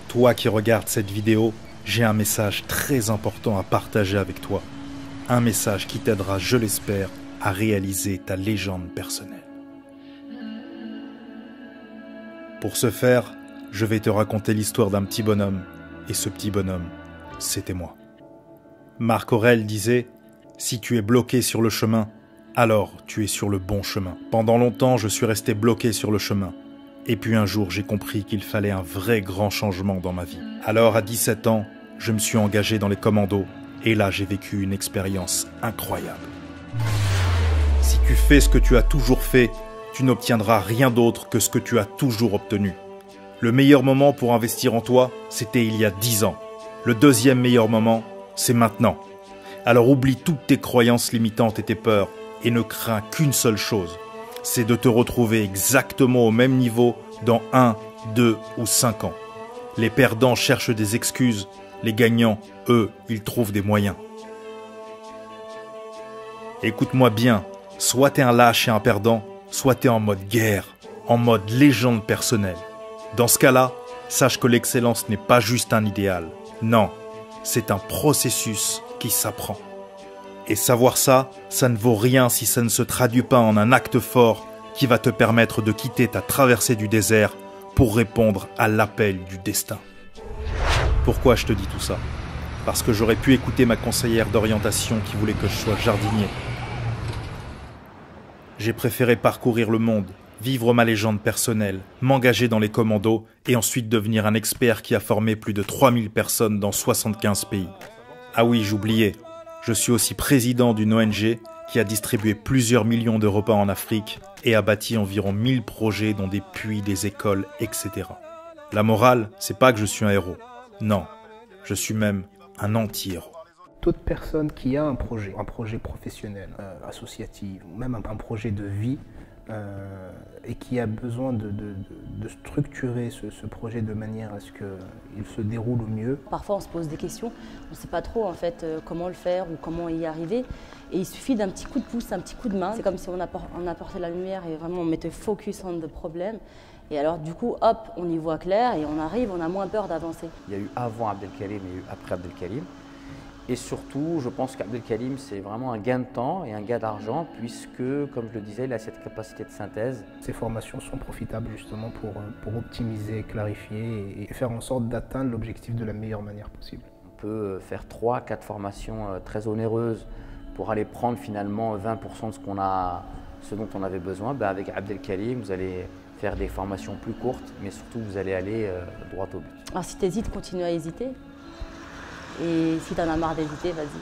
Toi qui regardes cette vidéo, j'ai un message très important à partager avec toi. Un message qui t'aidera, je l'espère, à réaliser ta légende personnelle. Pour ce faire, je vais te raconter l'histoire d'un petit bonhomme. Et ce petit bonhomme, c'était moi. Marc Aurèle disait « Si tu es bloqué sur le chemin, alors tu es sur le bon chemin. » Pendant longtemps, je suis resté bloqué sur le chemin. Et puis un jour, j'ai compris qu'il fallait un vrai grand changement dans ma vie. Alors, à 17 ans, je me suis engagé dans les commandos. Et là, j'ai vécu une expérience incroyable. Si tu fais ce que tu as toujours fait, tu n'obtiendras rien d'autre que ce que tu as toujours obtenu. Le meilleur moment pour investir en toi, c'était il y a 10 ans. Le deuxième meilleur moment, c'est maintenant. Alors oublie toutes tes croyances limitantes et tes peurs et ne crains qu'une seule chose. C'est de te retrouver exactement au même niveau dans 1, 2 ou 5 ans. Les perdants cherchent des excuses, les gagnants, eux, ils trouvent des moyens. Écoute-moi bien, soit t'es un lâche et un perdant, soit t'es en mode guerre, en mode légende personnelle. Dans ce cas-là, sache que l'excellence n'est pas juste un idéal. Non, c'est un processus qui s'apprend. Et savoir ça, ça ne vaut rien si ça ne se traduit pas en un acte fort qui va te permettre de quitter ta traversée du désert pour répondre à l'appel du destin. Pourquoi je te dis tout ça? Parce que j'aurais pu écouter ma conseillère d'orientation qui voulait que je sois jardinier. J'ai préféré parcourir le monde, vivre ma légende personnelle, m'engager dans les commandos et ensuite devenir un expert qui a formé plus de 3000 personnes dans 75 pays. Ah oui, j'oubliais, je suis aussi président d'une ONG qui a distribué plusieurs millions de repas en Afrique et a bâti environ 1000 projets dont des puits, des écoles, etc. La morale, c'est pas que je suis un héros. Non, je suis même un anti-héros. Toute personne qui a un projet professionnel, associatif, ou même un projet de vie, et qui a besoin de structurer ce projet de manière à ce qu'il se déroule au mieux. Parfois on se pose des questions, on ne sait pas trop en fait comment le faire ou comment y arriver. Et il suffit d'un petit coup de pouce, un petit coup de main. C'est comme si on apportait la lumière et vraiment on mettait focus on the problème. Et alors du coup, hop, on y voit clair et on arrive, on a moins peur d'avancer. Il y a eu avant Abdelkarim et il y a eu après Abdelkarim. Et surtout, je pense qu'Abdelkarim, c'est vraiment un gain de temps et un gain d'argent, puisque, comme je le disais, il a cette capacité de synthèse. Ces formations sont profitables justement pour optimiser, clarifier et faire en sorte d'atteindre l'objectif de la meilleure manière possible. On peut faire 3-4 formations très onéreuses pour aller prendre finalement 20% de ce dont on avait besoin. Ben, avec Abdelkarim, vous allez faire des formations plus courtes, mais surtout vous allez aller droit au but. Alors si tu hésites, continue à hésiter. Et si tu en as marre d'hésiter, vas-y.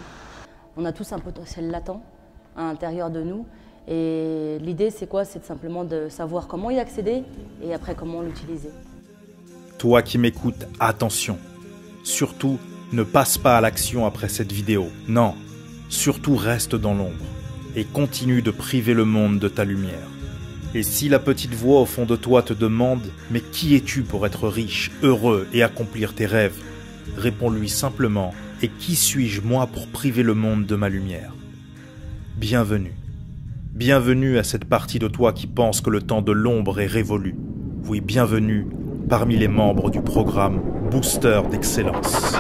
On a tous un potentiel latent à l'intérieur de nous. Et l'idée, c'est quoi? C'est simplement de savoir comment y accéder et après comment l'utiliser. Toi qui m'écoutes, attention. Surtout, ne passe pas à l'action après cette vidéo. Non, surtout reste dans l'ombre et continue de priver le monde de ta lumière. Et si la petite voix au fond de toi te demande « Mais qui es-tu pour être riche, heureux et accomplir tes rêves ?» Réponds-lui simplement « Et qui suis-je moi pour priver le monde de ma lumière ?» Bienvenue. Bienvenue à cette partie de toi qui pense que le temps de l'ombre est révolu. Oui, bienvenue parmi les membres du programme Booster d'Excellence.